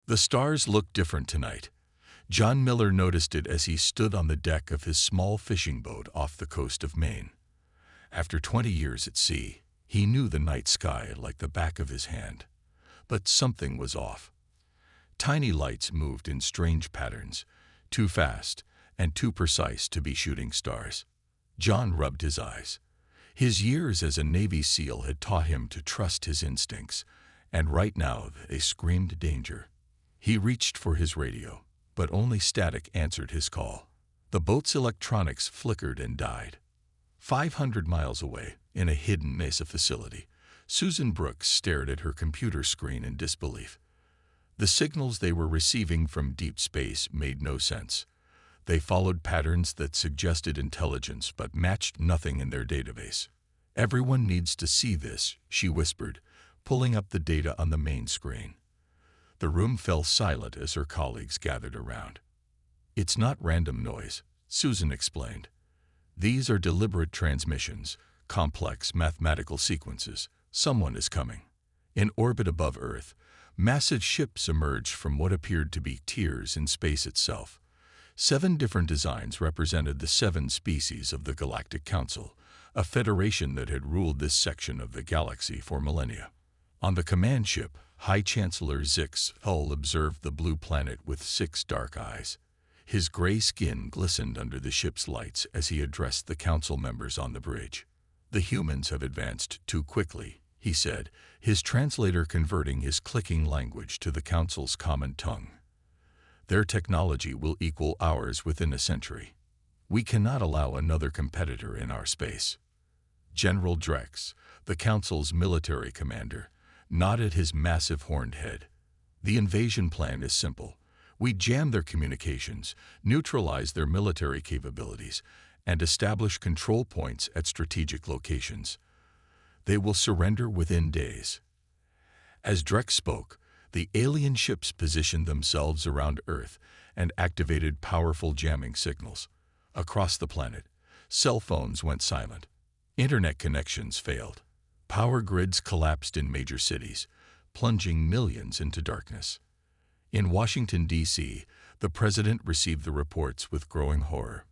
The stars looked different tonight. John Miller noticed it as he stood on the deck of his small fishing boat off the coast of Maine. After 20 years at sea, he knew the night sky like the back of his hand. But something was off. Tiny lights moved in strange patterns, too fast and too precise to be shooting stars. John rubbed his eyes. His years as a Navy SEAL had taught him to trust his instincts, and right now they screamed danger. He reached for his radio, but only static answered his call. The boat's electronics flickered and died. 500 miles away, in a hidden NASA facility, Susan Brooks stared at her computer screen in disbelief. The signals they were receiving from deep space made no sense. They followed patterns that suggested intelligence but matched nothing in their database. "Everyone needs to see this," she whispered, pulling up the data on the main screen. The room fell silent as her colleagues gathered around. "It's not random noise," Susan explained. "These are deliberate transmissions, complex mathematical sequences. Someone is coming." In orbit above Earth, massive ships emerged from what appeared to be tiers in space itself. 7 different designs represented the 7 species of the Galactic Council, a federation that had ruled this section of the galaxy for millennia. On the command ship, High Chancellor Zix Hull observed the blue planet with 6 dark eyes. His gray skin glistened under the ship's lights as he addressed the council members on the bridge. "The humans have advanced too quickly," he said, his translator converting his clicking language to the council's common tongue. "Their technology will equal ours within a century. We cannot allow another competitor in our space." General Drex, the council's military commander, nodded his massive horned head. "The invasion plan is simple. We jam their communications, neutralize their military capabilities, and establish control points at strategic locations. They will surrender within days." As Drex spoke, the alien ships positioned themselves around Earth and activated powerful jamming signals. Across the planet, cell phones went silent. Internet connections failed. Power grids collapsed in major cities, plunging millions into darkness. In Washington, D.C., the president received the reports with growing horror.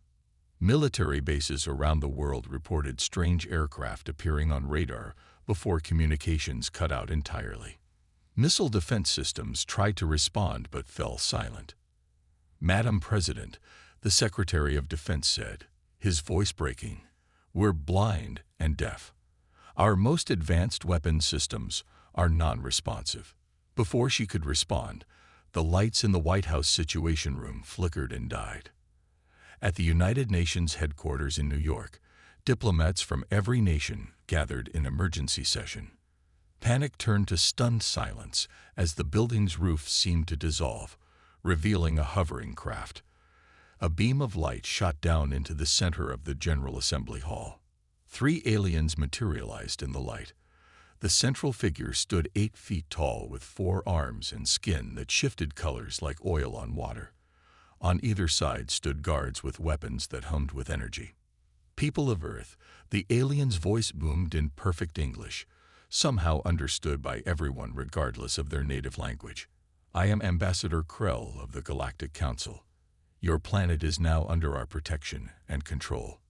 Military bases around the world reported strange aircraft appearing on radar before communications cut out entirely. Missile defense systems tried to respond but fell silent. "Madam President," the Secretary of Defense said, his voice breaking, "we're blind and deaf. Our most advanced weapon systems are non-responsive." Before she could respond, the lights in the White House Situation Room flickered and died. At the United Nations headquarters in New York, diplomats from every nation gathered in emergency session. Panic turned to stunned silence as the building's roof seemed to dissolve, revealing a hovering craft. A beam of light shot down into the center of the General Assembly Hall. 3 aliens materialized in the light. The central figure stood 8 feet tall with 4 arms and skin that shifted colors like oil on water. On either side stood guards with weapons that hummed with energy. "People of Earth," the alien's voice boomed in perfect English, somehow understood by everyone regardless of their native language. "I am Ambassador Krell of the Galactic Council. Your planet is now under our protection and control.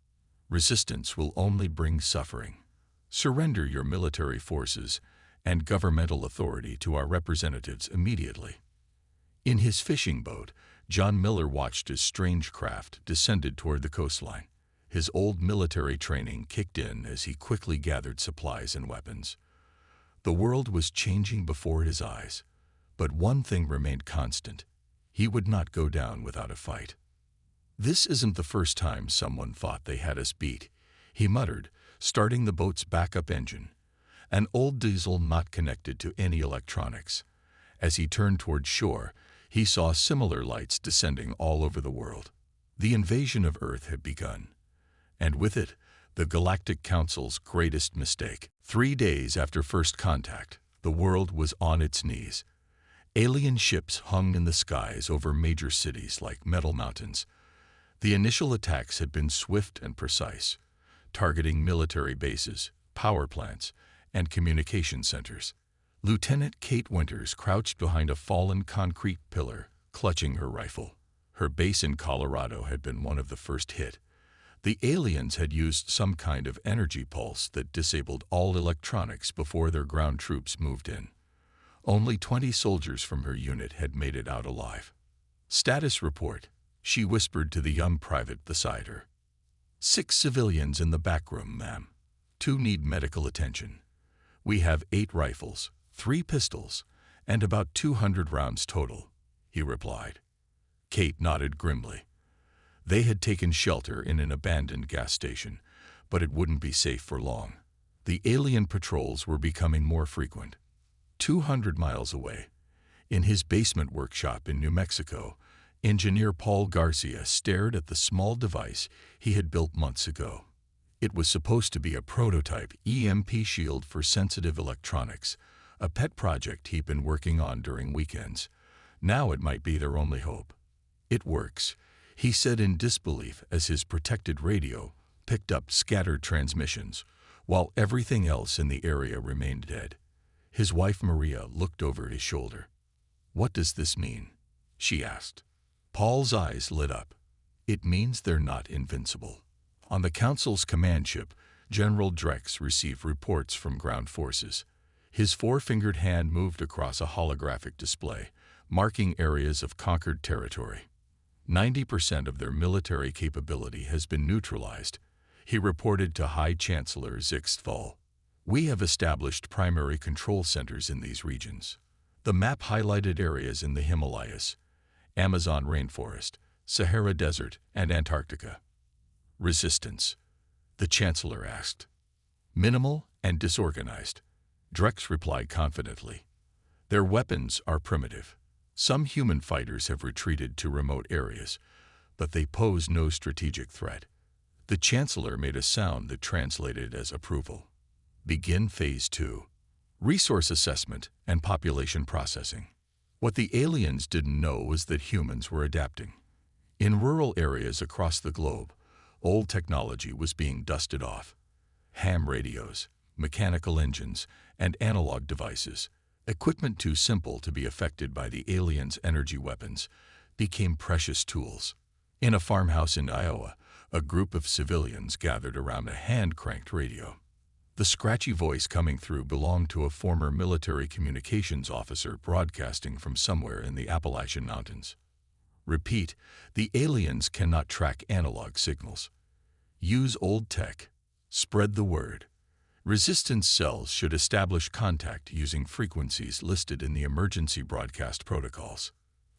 Resistance will only bring suffering. Surrender your military forces and governmental authority to our representatives immediately." In his fishing boat, John Miller watched as strange craft descended toward the coastline. His old military training kicked in as he quickly gathered supplies and weapons. The world was changing before his eyes, but one thing remained constant. He would not go down without a fight. "This isn't the first time someone thought they had us beat," he muttered, starting the boat's backup engine, an old diesel not connected to any electronics. As he turned toward shore, he saw similar lights descending all over the world. The invasion of Earth had begun, and with it, the Galactic Council's greatest mistake. 3 days after first contact, the world was on its knees. Alien ships hung in the skies over major cities like metal mountains. The initial attacks had been swift and precise, targeting military bases, power plants, and communication centers. Lieutenant Kate Winters crouched behind a fallen concrete pillar, clutching her rifle. Her base in Colorado had been one of the first hit. The aliens had used some kind of energy pulse that disabled all electronics before their ground troops moved in. Only 20 soldiers from her unit had made it out alive. "Status report," she whispered to the young private beside her. "6 civilians in the back room, ma'am. 2 need medical attention. We have 8 rifles, 3 pistols, and about 200 rounds total," he replied. Kate nodded grimly. They had taken shelter in an abandoned gas station, but it wouldn't be safe for long. The alien patrols were becoming more frequent. 200 miles away, in his basement workshop in New Mexico, engineer Paul Garcia stared at the small device he had built months ago. It was supposed to be a prototype EMP shield for sensitive electronics, a pet project he'd been working on during weekends. Now it might be their only hope. "It works," he said in disbelief as his protected radio picked up scattered transmissions, while everything else in the area remained dead. His wife Maria looked over his shoulder. "What does this mean?" she asked. Paul's eyes lit up. "It means they're not invincible." On the Council's command ship, General Drex received reports from ground forces. His 4-fingered hand moved across a holographic display, marking areas of conquered territory. 90% of their military capability has been neutralized, he reported to High Chancellor Zixthal. "We have established primary control centers in these regions." The map highlighted areas in the Himalayas, Amazon rainforest, Sahara Desert, and Antarctica. "Resistance?" the Chancellor asked. "Minimal and disorganized," Drex replied confidently. "Their weapons are primitive. Some human fighters have retreated to remote areas, but they pose no strategic threat." The Chancellor made a sound that translated as approval. "Begin Phase 2. Resource assessment and population processing." What the aliens didn't know was that humans were adapting. In rural areas across the globe, old technology was being dusted off. Ham radios, mechanical engines, and analog devices, equipment too simple to be affected by the aliens' energy weapons, became precious tools. In a farmhouse in Iowa, a group of civilians gathered around a hand-cranked radio. The scratchy voice coming through belonged to a former military communications officer broadcasting from somewhere in the Appalachian Mountains. "Repeat, the aliens cannot track analog signals. Use old tech. Spread the word. Resistance cells should establish contact using frequencies listed in the emergency broadcast protocols."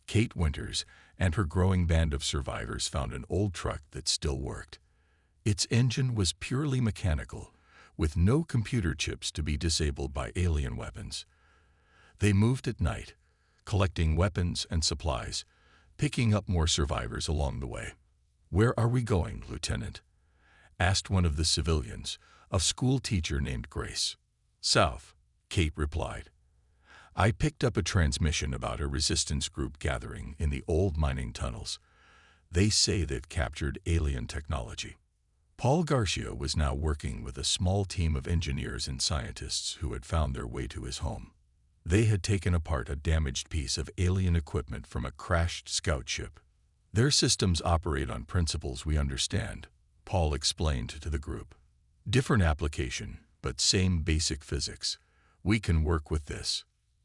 Kate Winters and her growing band of survivors found an old truck that still worked. Its engine was purely mechanical, with no computer chips to be disabled by alien weapons. They moved at night, collecting weapons and supplies, picking up more survivors along the way. "Where are we going, Lieutenant?" asked one of the civilians, a school teacher named Grace. "South," Kate replied. "I picked up a transmission about a resistance group gathering in the old mining tunnels. They say they've captured alien technology." Paul Garcia was now working with a small team of engineers and scientists who had found their way to his home. They had taken apart a damaged piece of alien equipment from a crashed scout ship. "Their systems operate on principles we understand," Paul explained to the group. "Different application, but same basic physics. We can work with this."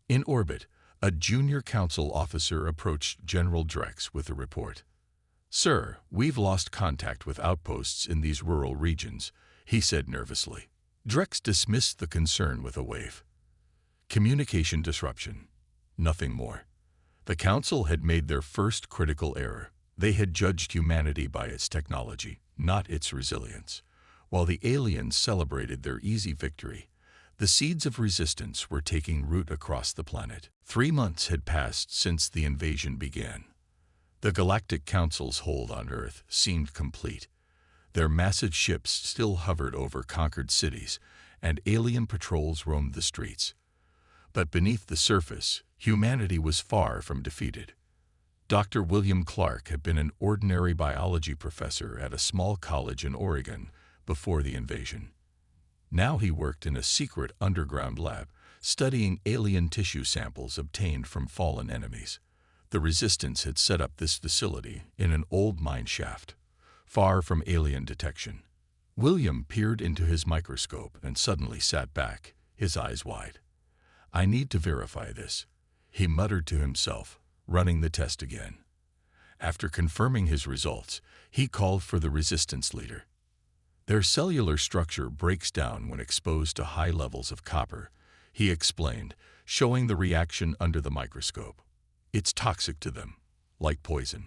In orbit, a junior council officer approached General Drex with a report. "Sir, we've lost contact with outposts in these rural regions," he said nervously. Drex dismissed the concern with a wave. "Communication disruption. Nothing more." The council had made their first critical error. They had judged humanity by its technology, not its resilience. While the aliens celebrated their easy victory, the seeds of resistance were taking root across the planet. 3 months had passed since the invasion began. The Galactic Council's hold on Earth seemed complete. Their massive ships still hovered over conquered cities, and alien patrols roamed the streets. But beneath the surface, humanity was far from defeated. Dr. William Clark had been an ordinary biology professor at a small college in Oregon before the invasion. Now he worked in a secret underground lab, studying alien tissue samples obtained from fallen enemies. The Resistance had set up this facility in an old mine shaft, far from alien detection. William peered into his microscope and suddenly sat back, his eyes wide. "I need to verify this," he muttered to himself, running the test again. After confirming his results, he called for the Resistance leader. "Their cellular structure breaks down when exposed to high levels of copper," he explained, showing the reaction under the microscope. "It's toxic to them, like poison."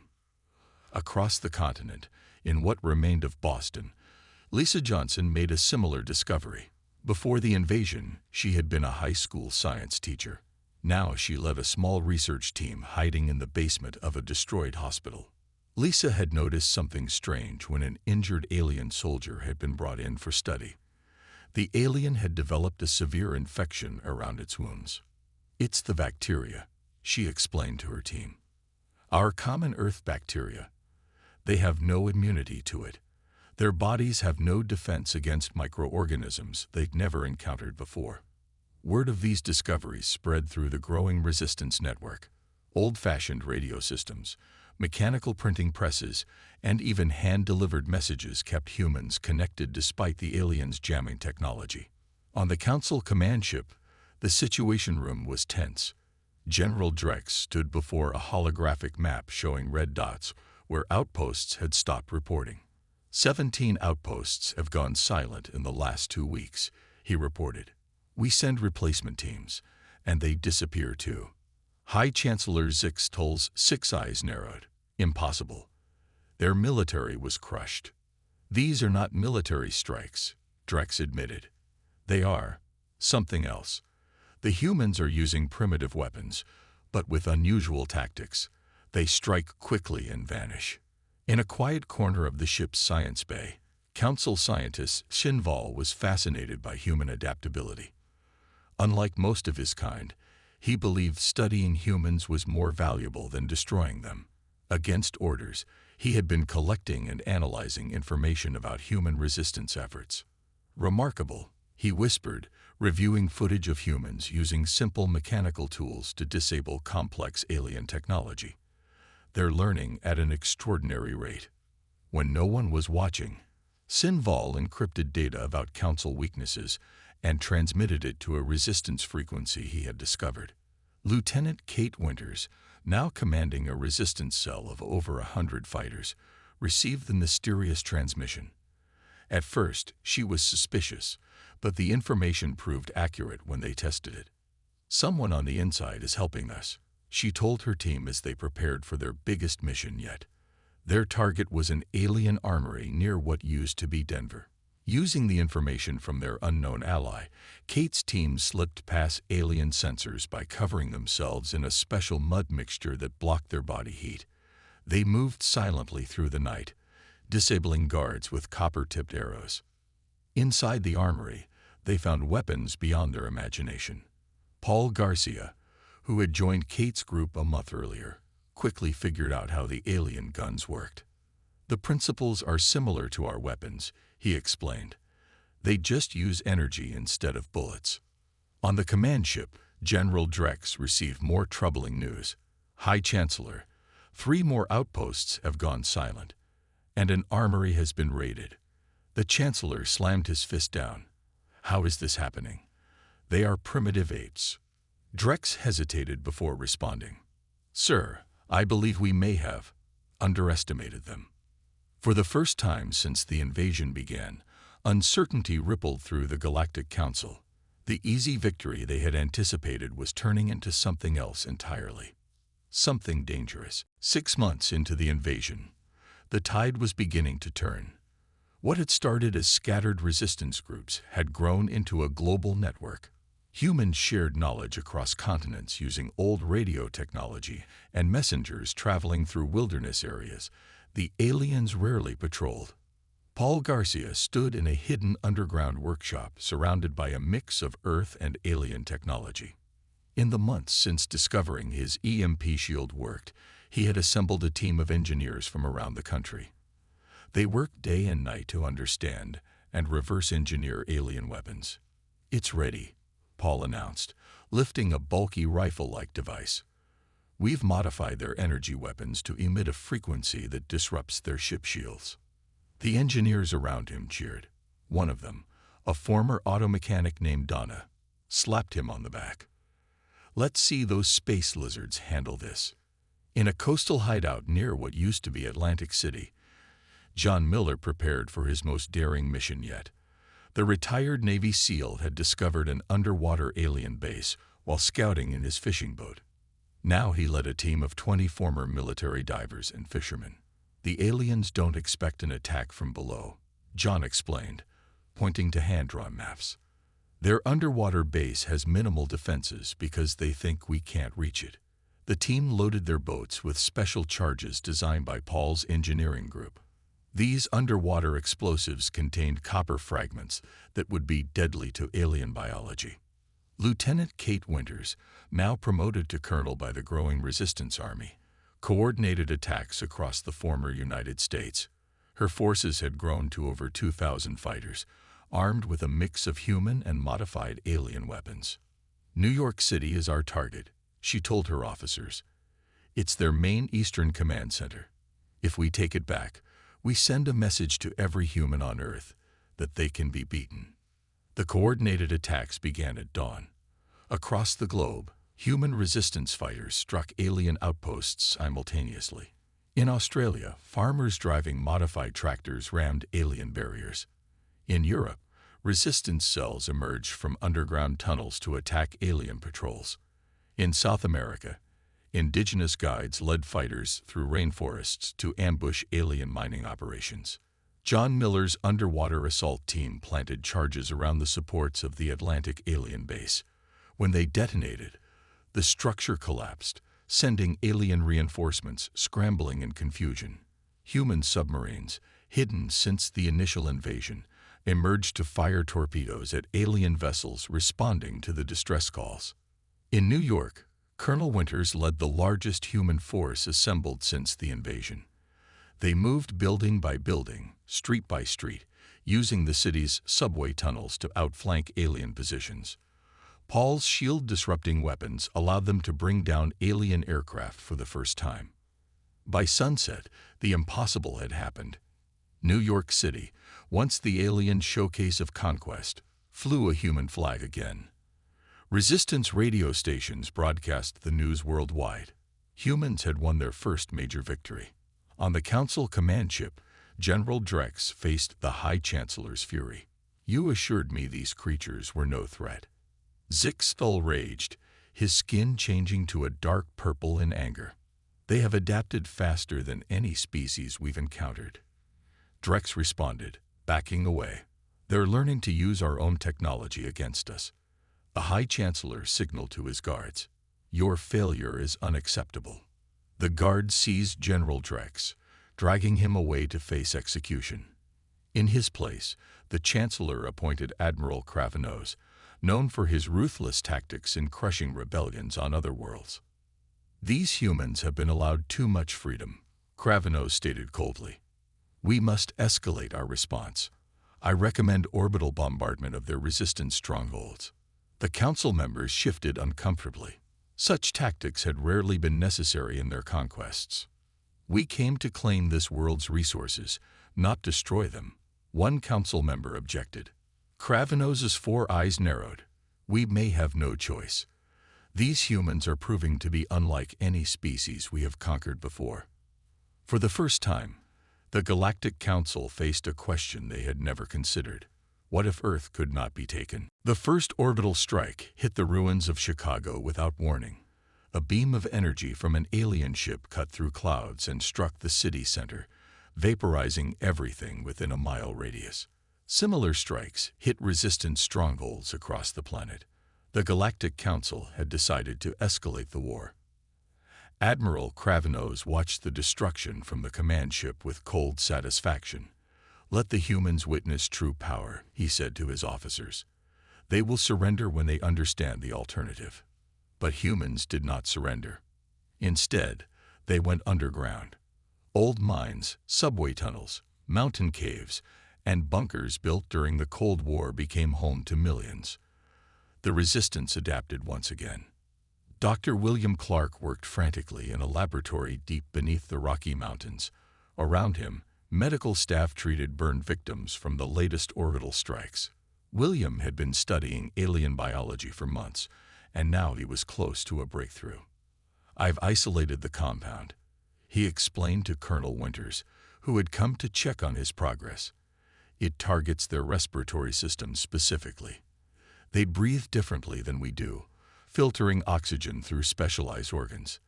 Across the continent, in what remained of Boston, Lisa Johnson made a similar discovery. Before the invasion, she had been a high school science teacher. Now she led a small research team hiding in the basement of a destroyed hospital. Lisa had noticed something strange when an injured alien soldier had been brought in for study. The alien had developed a severe infection around its wounds. "It's the bacteria," she explained to her team. "Our common Earth bacteria. They have no immunity to it. Their bodies have no defense against microorganisms they'd never encountered before." Word of these discoveries spread through the growing Resistance network. Old-fashioned radio systems, mechanical printing presses, and even hand-delivered messages kept humans connected despite the aliens' jamming technology. On the Council command ship, the Situation Room was tense. General Drex stood before a holographic map showing red dots where outposts had stopped reporting. 17 outposts have gone silent in the last 2 weeks, he reported. "We send replacement teams, and they disappear too." High Chancellor Zixtol's 6 eyes narrowed. "Impossible." Their military was crushed. "These are not military strikes," Drex admitted. "They are something else. The humans are using primitive weapons, but with unusual tactics. They strike quickly and vanish." In a quiet corner of the ship's science bay, Council scientist Shinval was fascinated by human adaptability. Unlike most of his kind, he believed studying humans was more valuable than destroying them. Against orders, he had been collecting and analyzing information about human resistance efforts. "Remarkable," he whispered, reviewing footage of humans using simple mechanical tools to disable complex alien technology. "They're learning at an extraordinary rate." When no one was watching, Sinval encrypted data about Council weaknesses and transmitted it to a resistance frequency he had discovered. Lieutenant Kate Winters, now commanding a resistance cell of over 100 fighters, received the mysterious transmission. At first, she was suspicious, but the information proved accurate when they tested it. "Someone on the inside is helping us," she told her team as they prepared for their biggest mission yet. Their target was an alien armory near what used to be Denver. Using the information from their unknown ally, Kate's team slipped past alien sensors by covering themselves in a special mud mixture that blocked their body heat. They moved silently through the night, disabling guards with copper-tipped arrows. Inside the armory, they found weapons beyond their imagination. Paul Garcia, who had joined Kate's group a month earlier, quickly figured out how the alien guns worked. "The principles are similar to our weapons," he explained. "They just use energy instead of bullets." On the command ship, General Drex received more troubling news. "High Chancellor, 3 more outposts have gone silent, and an armory has been raided." The Chancellor slammed his fist down. "How is this happening?" "They are primitive apes." Drex hesitated before responding. "Sir, I believe we may have underestimated them." For the first time since the invasion began, uncertainty rippled through the Galactic Council. The easy victory they had anticipated was turning into something else entirely. Something dangerous. 6 months into the invasion, the tide was beginning to turn. What had started as scattered resistance groups had grown into a global network. Humans shared knowledge across continents using old radio technology and messengers traveling through wilderness areas the aliens rarely patrolled. Paul Garcia stood in a hidden underground workshop surrounded by a mix of Earth and alien technology. In the months since discovering his EMP shield worked, he had assembled a team of engineers from around the country. They worked day and night to understand and reverse engineer alien weapons. "It's ready," Paul announced, lifting a bulky rifle-like device. "We've modified their energy weapons to emit a frequency that disrupts their ship shields." The engineers around him cheered. One of them, a former auto mechanic named Donna, slapped him on the back. "Let's see those space lizards handle this." In a coastal hideout near what used to be Atlantic City, John Miller prepared for his most daring mission yet. The retired Navy SEAL had discovered an underwater alien base while scouting in his fishing boat. Now he led a team of 20 former military divers and fishermen. "The aliens don't expect an attack from below," John explained, pointing to hand-drawn maps. "Their underwater base has minimal defenses because they think we can't reach it." The team loaded their boats with special charges designed by Paul's engineering group. These underwater explosives contained copper fragments that would be deadly to alien biology. Lieutenant Kate Winters, now promoted to colonel by the growing Resistance Army, coordinated attacks across the former United States. Her forces had grown to over 2,000 fighters, armed with a mix of human and modified alien weapons. "New York City is our target," she told her officers. "It's their main Eastern Command Center. If we take it back, we send a message to every human on Earth that they can be beaten." The coordinated attacks began at dawn. Across the globe, human resistance fighters struck alien outposts simultaneously. In Australia, farmers driving modified tractors rammed alien barriers. In Europe, resistance cells emerged from underground tunnels to attack alien patrols. In South America, indigenous guides led fighters through rainforests to ambush alien mining operations. John Miller's underwater assault team planted charges around the supports of the Atlantic alien base. When they detonated, the structure collapsed, sending alien reinforcements scrambling in confusion. Human submarines, hidden since the initial invasion, emerged to fire torpedoes at alien vessels responding to the distress calls. In New York, Colonel Winters led the largest human force assembled since the invasion. They moved building by building, street by street, using the city's subway tunnels to outflank alien positions. Paul's shield-disrupting weapons allowed them to bring down alien aircraft for the first time. By sunset, the impossible had happened. New York City, once the alien showcase of conquest, flew a human flag again. Resistance radio stations broadcast the news worldwide. Humans had won their first major victory. On the Council command ship, General Drex faced the High Chancellor's fury. "You assured me these creatures were no threat." Zixthul raged, his skin changing to a dark purple in anger. "They have adapted faster than any species we've encountered." Drex responded, backing away. "They're learning to use our own technology against us." The High Chancellor signaled to his guards, "Your failure is unacceptable." The guards seized General Drex, dragging him away to face execution. In his place, the Chancellor appointed Admiral Kravenos, known for his ruthless tactics in crushing rebellions on other worlds. "These humans have been allowed too much freedom," Kravenos stated coldly. "We must escalate our response. I recommend orbital bombardment of their resistance strongholds." The council members shifted uncomfortably. Such tactics had rarely been necessary in their conquests. "We came to claim this world's resources, not destroy them," one council member objected. Kravenos's 4 eyes narrowed. "We may have no choice. These humans are proving to be unlike any species we have conquered before." For the first time, the Galactic Council faced a question they had never considered. What if Earth could not be taken? The first orbital strike hit the ruins of Chicago without warning. A beam of energy from an alien ship cut through clouds and struck the city center, vaporizing everything within a mile radius. Similar strikes hit resistance strongholds across the planet. The Galactic Council had decided to escalate the war. Admiral Kravenos watched the destruction from the command ship with cold satisfaction. "Let the humans witness true power," he said to his officers. "They will surrender when they understand the alternative." But humans did not surrender. Instead, they went underground. Old mines, subway tunnels, mountain caves, and bunkers built during the Cold War became home to millions. The resistance adapted once again. Dr. William Clark worked frantically in a laboratory deep beneath the Rocky Mountains. Around him, medical staff treated burned victims from the latest orbital strikes. William had been studying alien biology for months, and now he was close to a breakthrough. "I've isolated the compound," he explained to Colonel Winters, who had come to check on his progress. "It targets their respiratory systems specifically. They breathe differently than we do, filtering oxygen through specialized organs.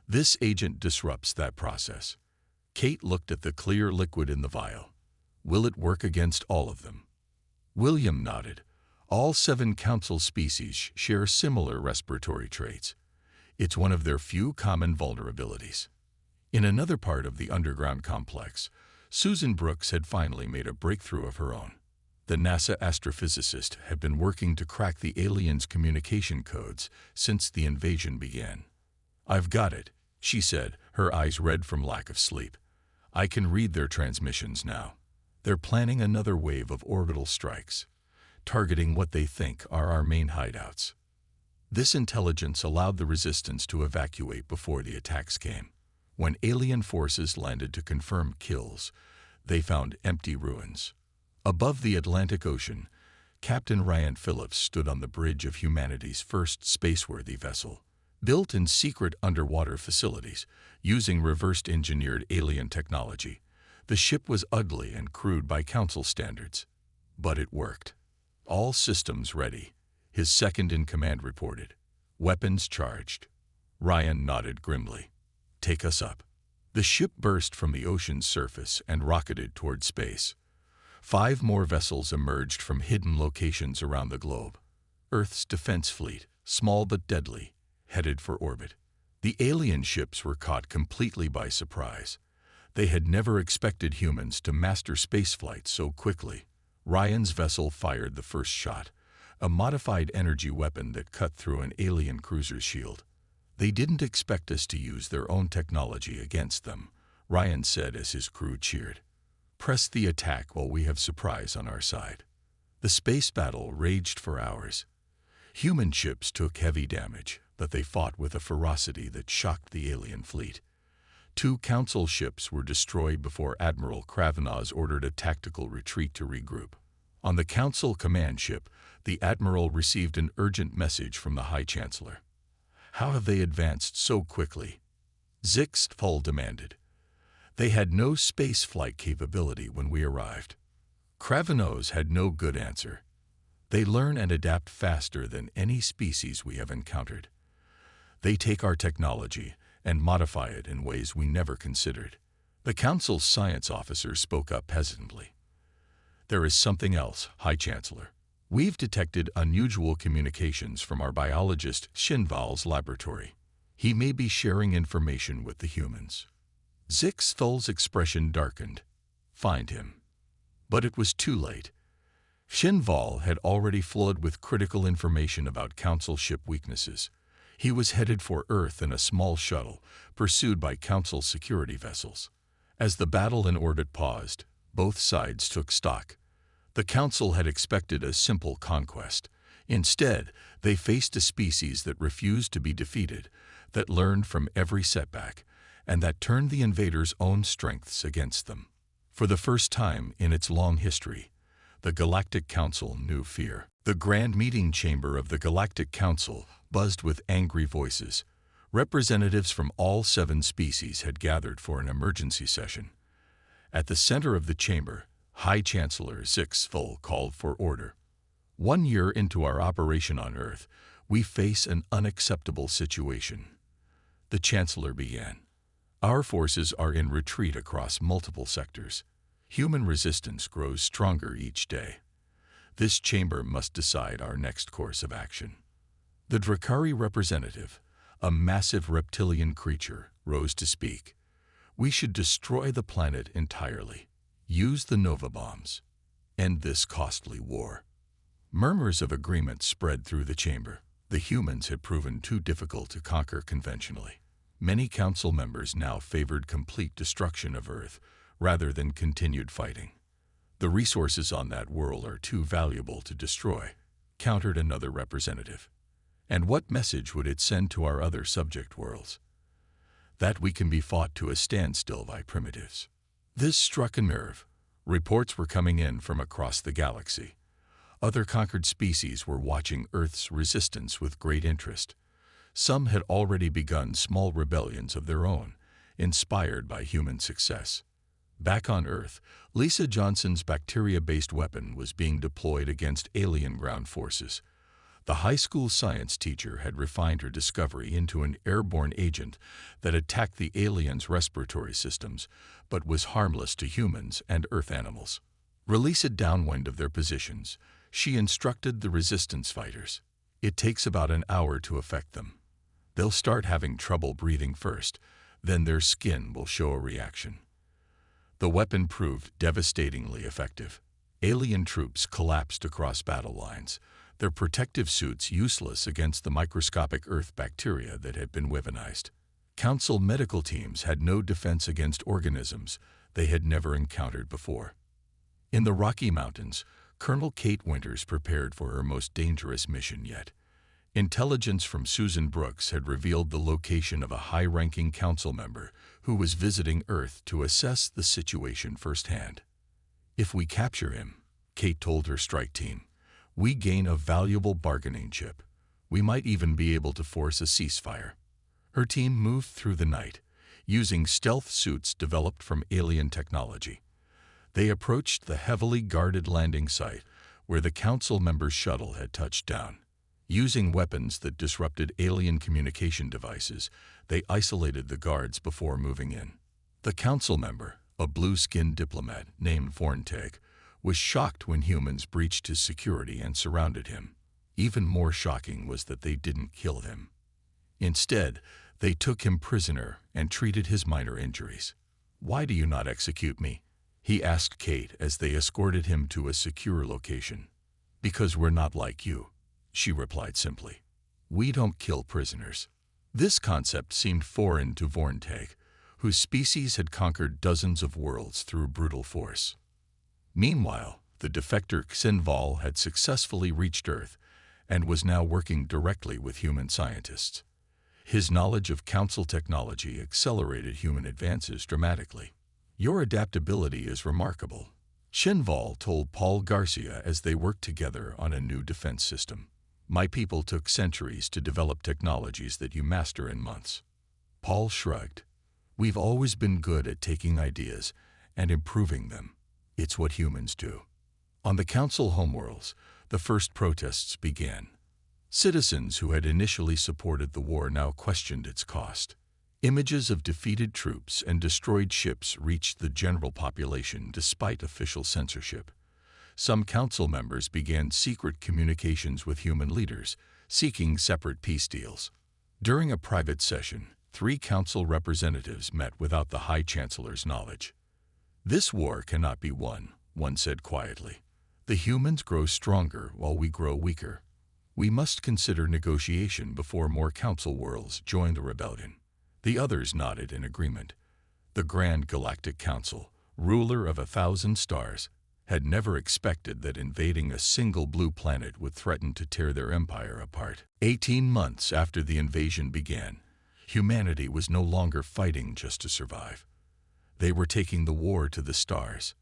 This agent disrupts that process." Kate looked at the clear liquid in the vial. "Will it work against all of them?" William nodded. "All 7 council species share similar respiratory traits. It's one of their few common vulnerabilities." In another part of the underground complex, Susan Brooks had finally made a breakthrough of her own. The NASA astrophysicist had been working to crack the aliens' communication codes since the invasion began. "I've got it," she said, her eyes red from lack of sleep. "I can read their transmissions now. They're planning another wave of orbital strikes, targeting what they think are our main hideouts." This intelligence allowed the resistance to evacuate before the attacks came. When alien forces landed to confirm kills, they found empty ruins. Above the Atlantic Ocean, Captain Ryan Phillips stood on the bridge of humanity's first spaceworthy vessel. Built in secret underwater facilities, using reverse-engineered alien technology, the ship was ugly and crude by Council standards. But it worked. "All systems ready," his second-in-command reported. "Weapons charged." Ryan nodded grimly. "Take us up." The ship burst from the ocean's surface and rocketed toward space. 5 more vessels emerged from hidden locations around the globe. Earth's defense fleet, small but deadly, headed for orbit. The alien ships were caught completely by surprise. They had never expected humans to master spaceflight so quickly. Ryan's vessel fired the first shot, a modified energy weapon that cut through an alien cruiser's shield. "They didn't expect us to use their own technology against them," Ryan said as his crew cheered. "Press the attack while we have surprise on our side." The space battle raged for hours. Human ships took heavy damage, but they fought with a ferocity that shocked the alien fleet. 2 Council ships were destroyed before Admiral Kravanagh's ordered a tactical retreat to regroup. On the Council command ship, the Admiral received an urgent message from the High Chancellor. "How have they advanced so quickly?" Zixtful demanded. "They had no space flight capability when we arrived." Kravanagh's had no good answer. "They learn and adapt faster than any species we have encountered. They take our technology and modify it in ways we never considered." The Council's science officer spoke up hesitantly. "There is something else, High Chancellor. We've detected unusual communications from our biologist Shinval's laboratory. He may be sharing information with the humans." Zixtul's expression darkened. "Find him." But it was too late. Shinval had already flooded with critical information about Council ship weaknesses. He was headed for Earth in a small shuttle, pursued by Council security vessels. As the battle in orbit paused, both sides took stock. The Council had expected a simple conquest. Instead, they faced a species that refused to be defeated, that learned from every setback, and that turned the invaders' own strengths against them. For the first time in its long history, the Galactic Council knew fear. The grand meeting chamber of the Galactic Council buzzed with angry voices. Representatives from all 7 species had gathered for an emergency session. At the center of the chamber, High Chancellor Zixtful called for order. "1 year into our operation on Earth, we face an unacceptable situation." The Chancellor began. "Our forces are in retreat across multiple sectors. Human resistance grows stronger each day. This chamber must decide our next course of action." The Drakari representative, a massive reptilian creature, rose to speak. "We should destroy the planet entirely. Use the Nova bombs. End this costly war." Murmurs of agreement spread through the chamber. The humans had proven too difficult to conquer conventionally. Many Council members now favored complete destruction of Earth rather than continued fighting. "The resources on that world are too valuable to destroy," countered another representative. And what message would it send to our other subject worlds? That we can be fought to a standstill by primitives. This struck a nerve. Reports were coming in from across the galaxy. Other conquered species were watching Earth's resistance with great interest. Some had already begun small rebellions of their own, inspired by human success. Back on Earth, Lisa Johnson's bacteria-based weapon was being deployed against alien ground forces. The high school science teacher had refined her discovery into an airborne agent that attacked the aliens' respiratory systems, but was harmless to humans and Earth animals. Release it downwind of their positions, she instructed the resistance fighters. It takes about an hour to affect them. They'll start having trouble breathing first, then their skin will show a reaction. The weapon proved devastatingly effective. Alien troops collapsed across battle lines, their protective suits useless against the microscopic Earth bacteria that had been weaponized. Council medical teams had no defense against organisms they had never encountered before. In the Rocky Mountains, Colonel Kate Winters prepared for her most dangerous mission yet. Intelligence from Susan Brooks had revealed the location of a high-ranking council member who was visiting Earth to assess the situation firsthand. If we capture him, Kate told her strike team, we gain a valuable bargaining chip. We might even be able to force a ceasefire. Her team moved through the night, using stealth suits developed from alien technology. They approached the heavily guarded landing site where the council member's shuttle had touched down. Using weapons that disrupted alien communication devices, they isolated the guards before moving in. The council member, a blue-skinned diplomat named Vorntag, was shocked when humans breached his security and surrounded him. Even more shocking was that they didn't kill him. Instead, they took him prisoner and treated his minor injuries. "Why do you not execute me?" he asked Kate as they escorted him to a secure location. "Because we're not like you," she replied simply. "We don't kill prisoners." This concept seemed foreign to Vorntag, whose species had conquered dozens of worlds through brutal force. Meanwhile, the defector Xinval had successfully reached Earth and was now working directly with human scientists. His knowledge of council technology accelerated human advances dramatically. "Your adaptability is remarkable," Xinval told Paul Garcia as they worked together on a new defense system. "My people took centuries to develop technologies that you master in months." Paul shrugged. "We've always been good at taking ideas and improving them. It's what humans do." On the council homeworlds, the first protests began. Citizens who had initially supported the war now questioned its cost. Images of defeated troops and destroyed ships reached the general population despite official censorship. Some council members began secret communications with human leaders, seeking separate peace deals. During a private session, 3 council representatives met without the High Chancellor's knowledge. "This war cannot be won," one said quietly. "The humans grow stronger while we grow weaker. We must consider negotiation before more council worlds join the rebellion." The others nodded in agreement. The Grand Galactic Council, ruler of 1,000 stars, had never expected that invading a single blue planet would threaten to tear their empire apart. 18 months after the invasion began, humanity was no longer fighting just to survive. They were taking the war to the stars.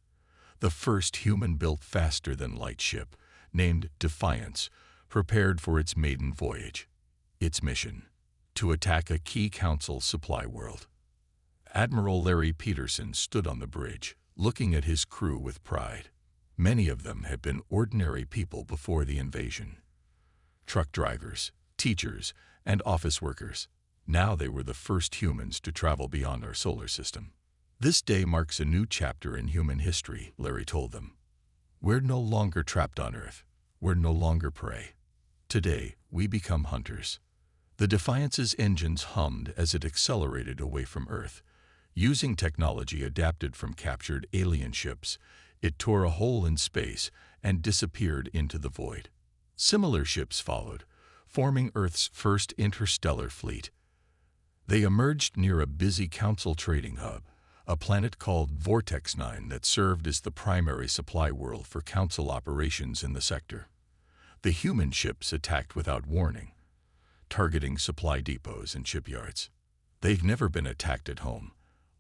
The first human-built faster-than-light ship, named Defiance, prepared for its maiden voyage. Its mission: to attack a key council supply world. Admiral Larry Peterson stood on the bridge, looking at his crew with pride. Many of them had been ordinary people before the invasion. Truck drivers, teachers, and office workers. Now they were the first humans to travel beyond our solar system. "This day marks a new chapter in human history," Larry told them. "We're no longer trapped on Earth. We're no longer prey. Today, we become hunters." The Defiance's engines hummed as it accelerated away from Earth. Using technology adapted from captured alien ships, it tore a hole in space and disappeared into the void. Similar ships followed, forming Earth's first interstellar fleet. They emerged near a busy council trading hub, a planet called Vortex 9 that served as the primary supply world for council operations in the sector. The human ships attacked without warning, targeting supply depots and shipyards. "They've never been attacked at home,"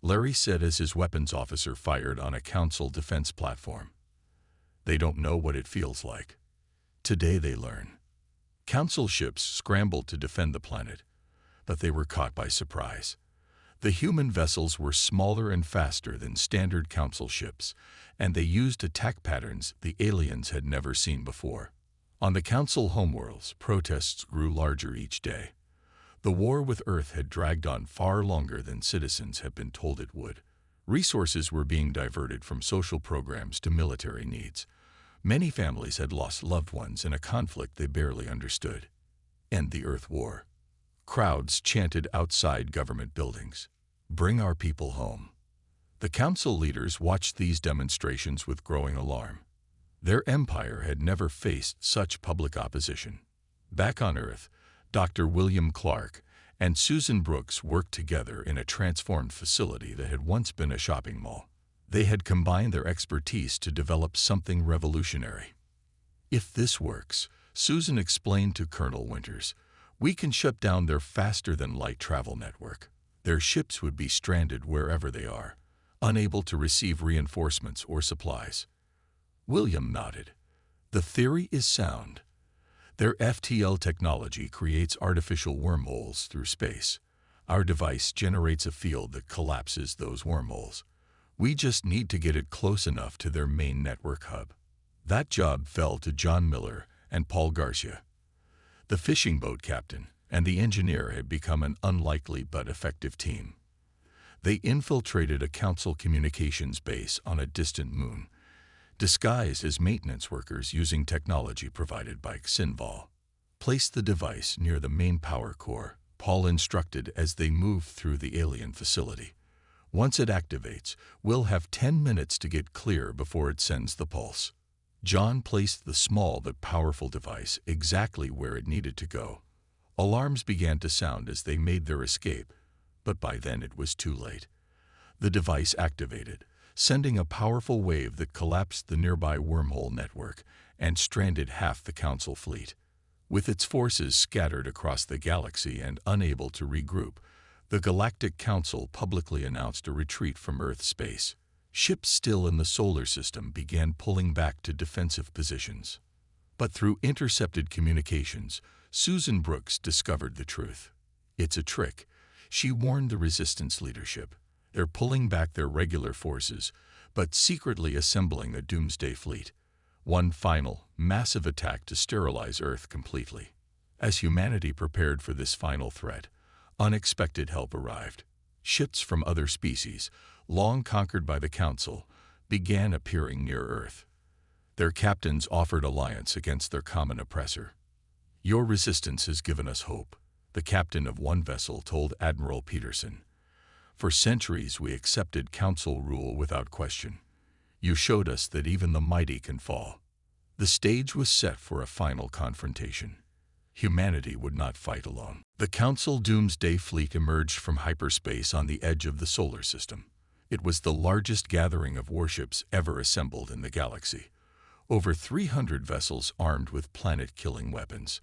Larry said as his weapons officer fired on a Council defense platform. "They don't know what it feels like. Today they learn." Council ships scrambled to defend the planet, but they were caught by surprise. The human vessels were smaller and faster than standard Council ships, and they used attack patterns the aliens had never seen before. On the Council homeworlds, protests grew larger each day. The war with Earth had dragged on far longer than citizens had been told it would. Resources were being diverted from social programs to military needs. Many families had lost loved ones in a conflict they barely understood. End the Earth War. Crowds chanted outside government buildings. "Bring our people home." The Council leaders watched these demonstrations with growing alarm. Their empire had never faced such public opposition. Back on Earth, Dr. William Clark and Susan Brooks worked together in a transformed facility that had once been a shopping mall. They had combined their expertise to develop something revolutionary. "If this works," Susan explained to Colonel Winters, "we can shut down their faster-than-light travel network. Their ships would be stranded wherever they are, unable to receive reinforcements or supplies." William nodded. "The theory is sound. Their FTL technology creates artificial wormholes through space. Our device generates a field that collapses those wormholes. We just need to get it close enough to their main network hub." That job fell to John Miller and Paul Garcia. The fishing boat captain and the engineer had become an unlikely but effective team. They infiltrated a Council communications base on a distant moon, disguised as maintenance workers using technology provided by Xinval. "Place the device near the main power core," Paul instructed as they moved through the alien facility. "Once it activates, we'll have 10 minutes to get clear before it sends the pulse." John placed the small but powerful device exactly where it needed to go. Alarms began to sound as they made their escape, but by then it was too late. The device activated, sending a powerful wave that collapsed the nearby wormhole network and stranded half the Council fleet. With its forces scattered across the galaxy and unable to regroup, the Galactic Council publicly announced a retreat from Earth space. Ships still in the solar system began pulling back to defensive positions. But through intercepted communications, Susan Brooks discovered the truth. "It's a trick," she warned the Resistance leadership. "They're pulling back their regular forces, but secretly assembling a doomsday fleet. One final, massive attack to sterilize Earth completely." As humanity prepared for this final threat, unexpected help arrived. Ships from other species, long conquered by the Council, began appearing near Earth. Their captains offered alliance against their common oppressor. "Your resistance has given us hope," the captain of one vessel told Admiral Peterson. "For centuries we accepted Council rule without question. You showed us that even the mighty can fall." The stage was set for a final confrontation. Humanity would not fight alone. The Council Doomsday Fleet emerged from hyperspace on the edge of the solar system. It was the largest gathering of warships ever assembled in the galaxy. Over 300 vessels armed with planet-killing weapons.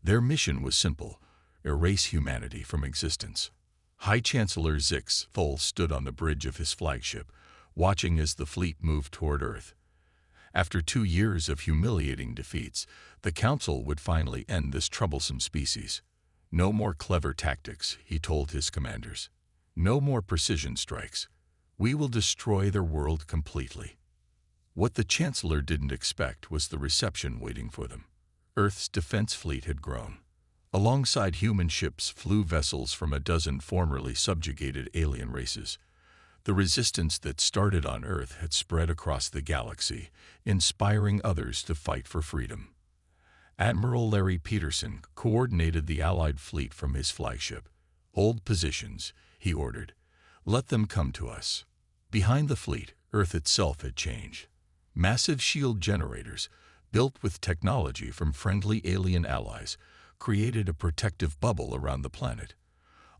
Their mission was simple: erase humanity from existence. High Chancellor Zix Thol stood on the bridge of his flagship, watching as the fleet moved toward Earth. After 2 years of humiliating defeats, the Council would finally end this troublesome species. "No more clever tactics," he told his commanders. "No more precision strikes. We will destroy their world completely." What the Chancellor didn't expect was the reception waiting for them. Earth's defense fleet had grown. Alongside human ships flew vessels from a dozen formerly subjugated alien races. The resistance that started on Earth had spread across the galaxy, inspiring others to fight for freedom. Admiral Larry Peterson coordinated the Allied fleet from his flagship. "Hold positions," he ordered. "Let them come to us." Behind the fleet, Earth itself had changed. Massive shield generators, built with technology from friendly alien allies, created a protective bubble around the planet.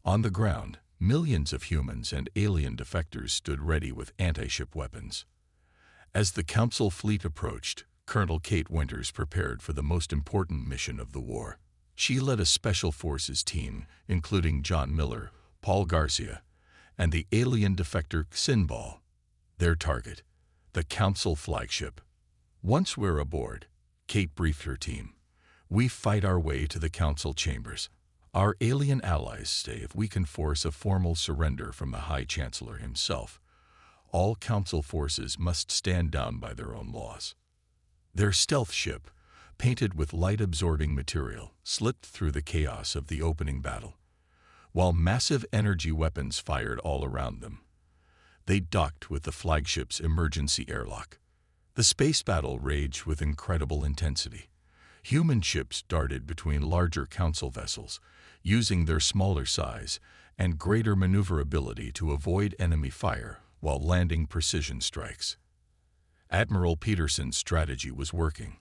On the ground, millions of humans and alien defectors stood ready with anti-ship weapons. As the Council fleet approached, Colonel Kate Winters prepared for the most important mission of the war. She led a special forces team, including John Miller, Paul Garcia, and the alien defector Sinbal. Their target, the Council flagship. Once we're aboard, Kate briefed her team. We fight our way to the Council chambers. Our alien allies say if we can force a formal surrender from the High Chancellor himself, all Council forces must stand down by their own laws. Their stealth ship, painted with light-absorbing material, slipped through the chaos of the opening battle, while massive energy weapons fired all around them. They docked with the flagship's emergency airlock. The space battle raged with incredible intensity. Human ships darted between larger Council vessels, using their smaller size and greater maneuverability to avoid enemy fire while landing precision strikes. Admiral Peterson's strategy was working.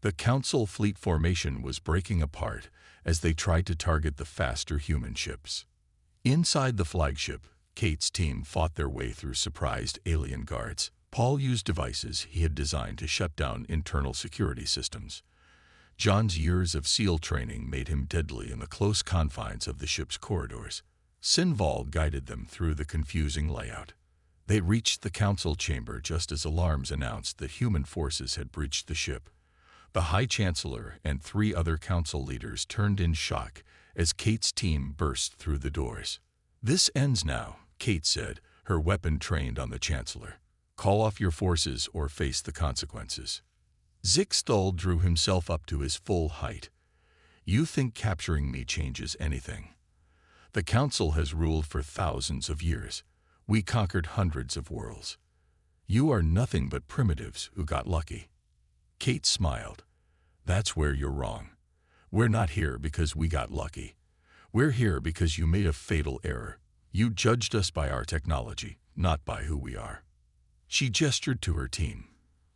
The Council fleet formation was breaking apart as they tried to target the faster human ships. Inside the flagship, Kate's team fought their way through surprised alien guards. Paul used devices he had designed to shut down internal security systems. John's years of SEAL training made him deadly in the close confines of the ship's corridors. Sinbal guided them through the confusing layout. They reached the Council chamber just as alarms announced that human forces had breached the ship. The High Chancellor and 3 other Council leaders turned in shock as Kate's team burst through the doors. "This ends now," Kate said, her weapon trained on the Chancellor. "Call off your forces or face the consequences." Zixthal drew himself up to his full height. "You think capturing me changes anything? The Council has ruled for thousands of years. We conquered hundreds of worlds. You are nothing but primitives who got lucky." Kate smiled. "That's where you're wrong. We're not here because we got lucky. We're here because you made a fatal error. You judged us by our technology, not by who we are." She gestured to her team.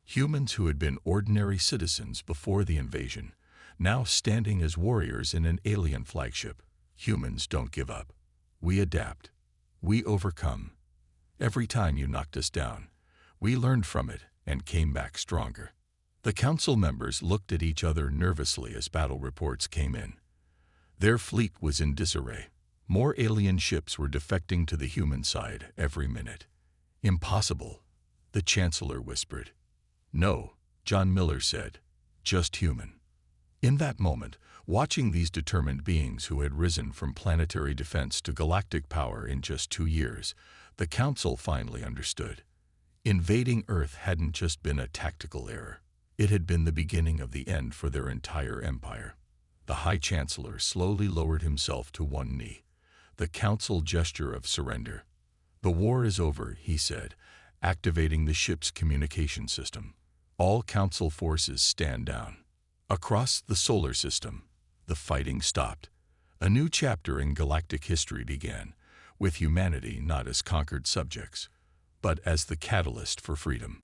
Humans who had been ordinary citizens before the invasion, now standing as warriors in an alien flagship. Humans don't give up. We adapt. We overcome. Every time you knocked us down, we learned from it and came back stronger. The Council members looked at each other nervously as battle reports came in. Their fleet was in disarray. More alien ships were defecting to the human side every minute. "Impossible," the Chancellor whispered. "No," John Miller said, "just human." In that moment, watching these determined beings who had risen from planetary defense to galactic power in just 2 years, the Council finally understood. Invading Earth hadn't just been a tactical error. It had been the beginning of the end for their entire empire. The High Chancellor slowly lowered himself to one knee, the Council gesture of surrender. "The war is over," he said, activating the ship's communication system. "All Council forces stand down." Across the solar system, the fighting stopped. A new chapter in galactic history began, with humanity not as conquered subjects, but as the catalyst for freedom.